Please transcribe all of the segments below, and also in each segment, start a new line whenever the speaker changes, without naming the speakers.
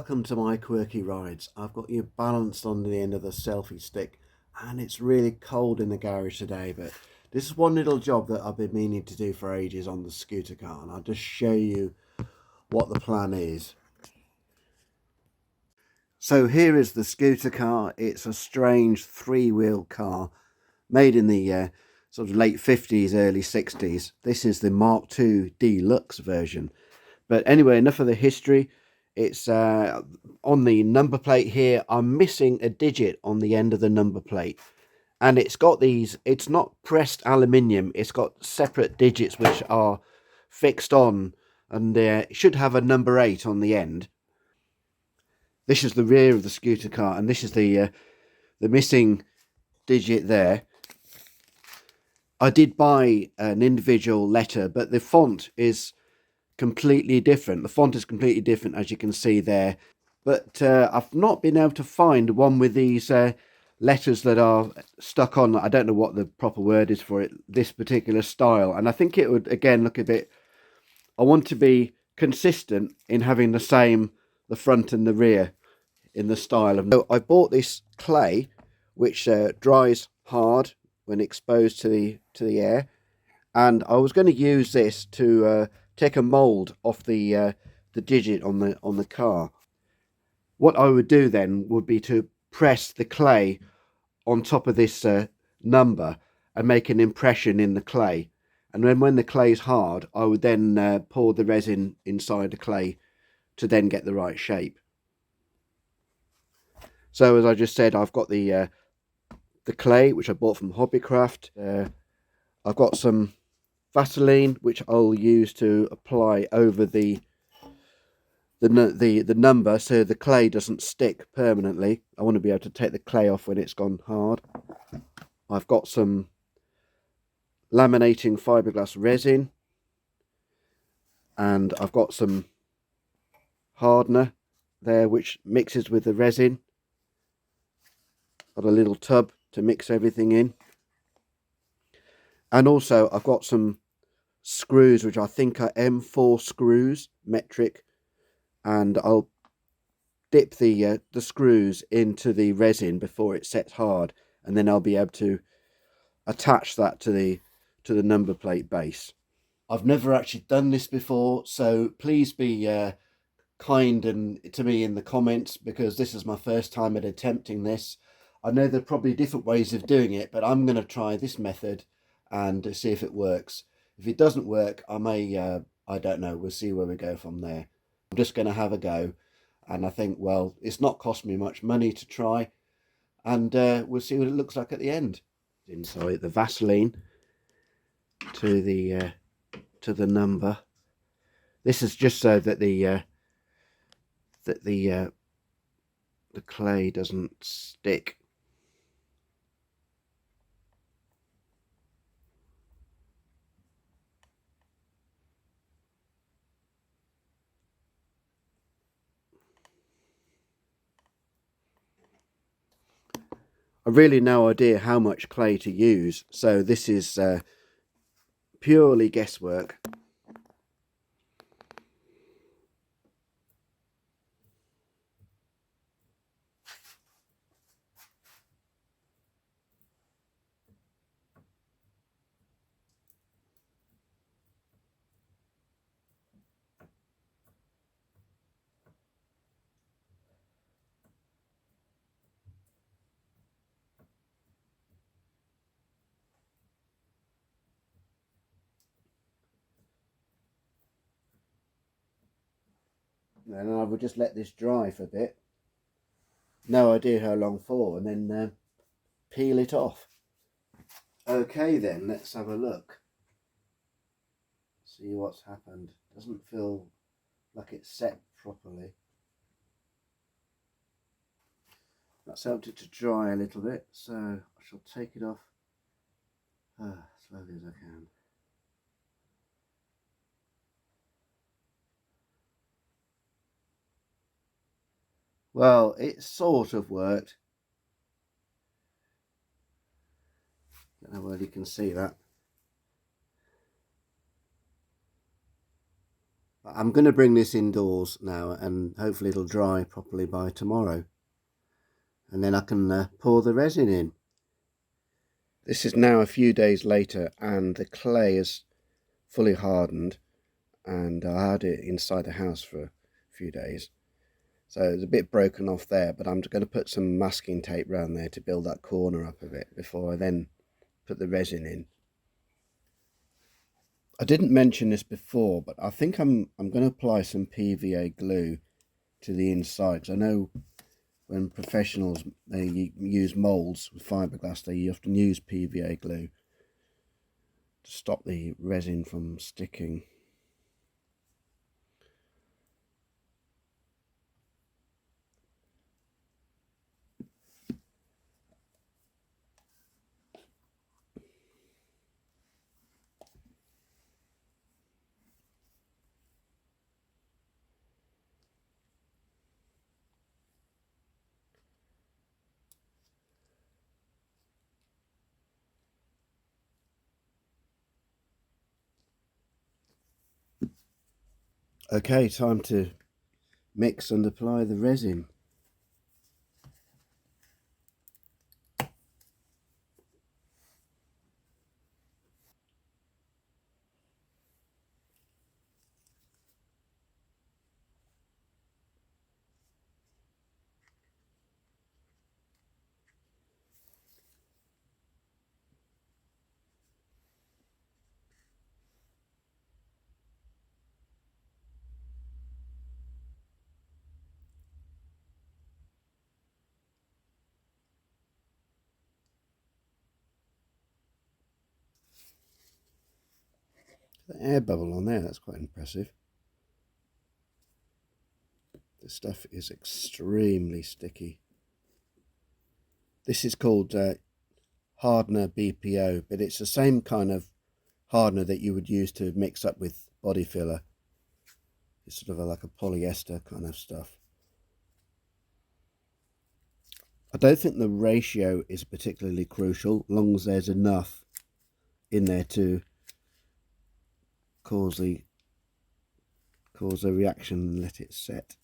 Welcome to my quirky rides. I've got you balanced on the end of the selfie stick and it's really cold in the garage today, but this is one little job that I've been meaning to do for ages on the Scootacar, and I'll just show you what the plan is. So here is the Scootacar. It's a strange three-wheel car made in the sort of late 50s, early 60s. This is the Mark II Deluxe version. But anyway, enough of the history. It's on the number plate here. I'm missing a digit on the end of the number plate, and it's got these, it's not pressed aluminium, it's got separate digits which are fixed on, and it should have a number 8 on the end. This is the rear of the Scootacar, and this is the missing digit there. I did buy an individual letter, but the font is completely different. The font is completely different, as you can see there, but I've not been able to find one with these letters that are stuck on. I don't know what the proper word is for it, this particular style, and I think it would again look a bit, I want to be consistent in having the same, the front and the rear in the style of. So I bought this clay which dries hard when exposed to the air, and I was going to use this to take a mould off the digit on the car. What I would do then would be to press the clay on top of this number and make an impression in the clay, and then when the clay is hard, I would then pour the resin inside the clay to then get the right shape. So as I just said, I've got the clay which I bought from Hobbycraft. I've got some Vaseline which I'll use to apply over the number so the clay doesn't stick permanently. I want to be able to take the clay off when it's gone hard. I've got some laminating fiberglass resin, and I've got some hardener there which mixes with the resin. Got a little tub to mix everything in, and also I've got some screws which I think are M4 screws, metric, and I'll dip the screws into the resin before it sets hard, and then I'll be able to attach that to the number plate base. I've never actually done this before, so please be kind to me in the comments, because this is my first time at attempting this. I know there are probably different ways of doing it, but I'm going to try this method and see if it works. If it doesn't work, I may, I don't know, we'll see where we go from there. I'm just going to have a go, and I think, well, it's not cost me much money to try, and we'll see what it looks like at the end. Inside the Vaseline to the number. This is just so that the clay doesn't stick. I've really no idea how much clay to use, so this is purely guesswork. And I will just let this dry for a bit. No idea how long for, and then peel it off. Okay then, let's have a look. See what's happened. Doesn't feel like it's set properly. That's helped it to dry a little bit, so I shall take it off slowly as I can. Well, it sort of worked. I don't know whether you can see that. But I'm going to bring this indoors now, and hopefully it'll dry properly by tomorrow, and then I can pour the resin in. This is now a few days later, and the clay is fully hardened, and I had it inside the house for a few days, so it's a bit broken off there, but I'm going to put some masking tape around there to build that corner up a bit before I then put the resin in. I didn't mention this before, but I think I'm going to apply some PVA glue to the inside, because I know when professionals they use moulds with fiberglass, they often use PVA glue to stop the resin from sticking. Okay, time to mix and apply the resin. The air bubble on there, that's quite impressive. The stuff is extremely sticky. This is called hardener BPO, but it's the same kind of hardener that you would use to mix up with body filler. It's sort of like a polyester kind of stuff. I don't think the ratio is particularly crucial, as long as there's enough in there to cause a reaction and let it set.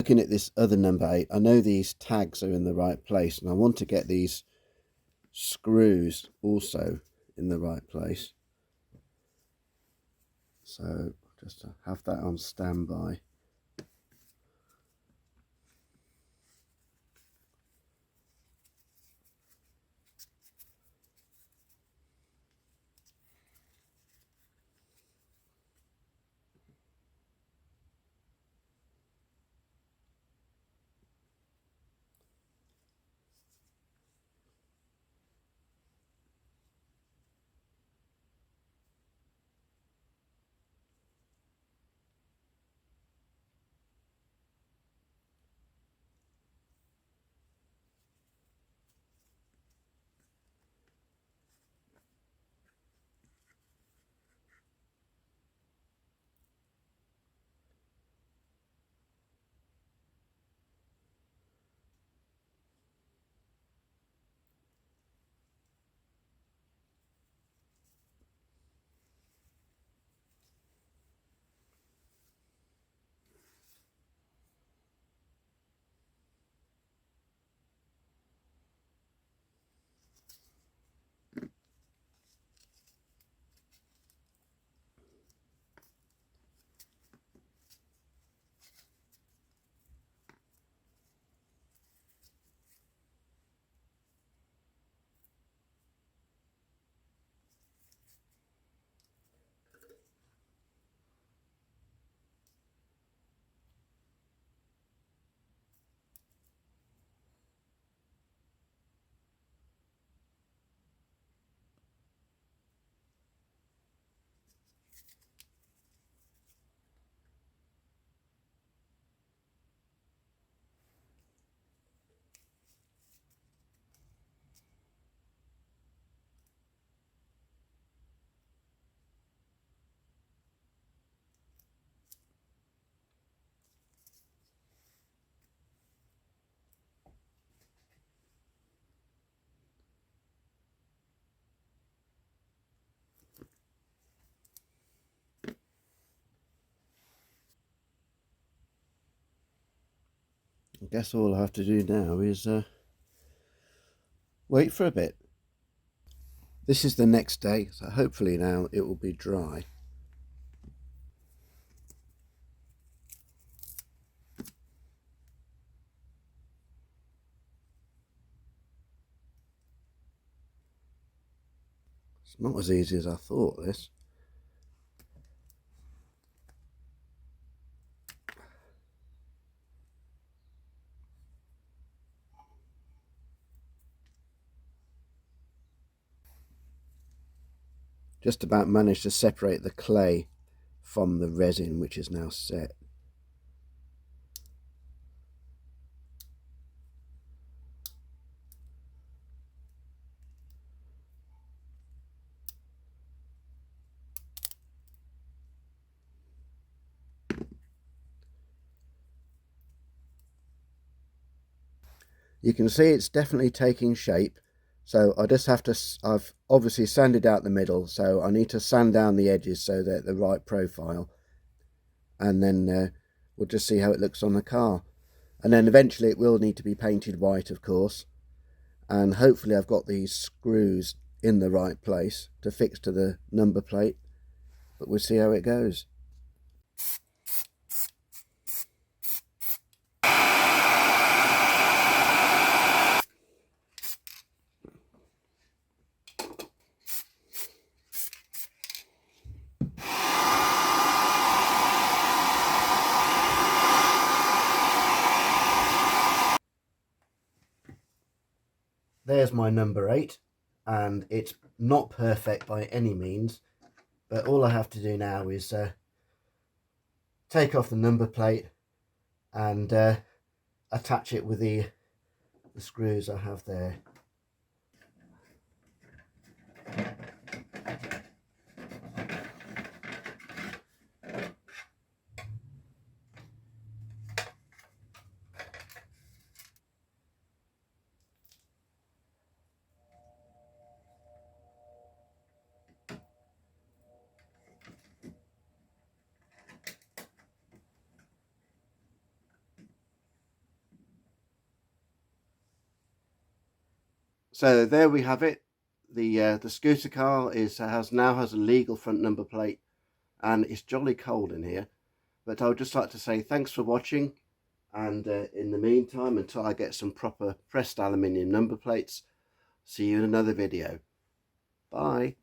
Looking at this other number 8, I know these tags are in the right place, and I want to get these screws also in the right place. So just to have that on standby. I guess all I have to do now is wait for a bit. This is the next day, so hopefully now it will be dry. It's not as easy as I thought, this. Just about managed to separate the clay from the resin, which is now set. You can see it's definitely taking shape. So I just have to, I've obviously sanded out the middle, so I need to sand down the edges so they're the right profile. And then we'll just see how it looks on the car. And then eventually it will need to be painted white, of course. And hopefully I've got these screws in the right place to fix to the number plate. But we'll see how it goes. There's my number 8, and it's not perfect by any means, but all I have to do now is take off the number plate and attach it with the screws I have there. So there we have it. The Scootacar has a legal front number plate, and it's jolly cold in here. But I would just like to say thanks for watching, and in the meantime, until I get some proper pressed aluminium number plates, see you in another video. Bye.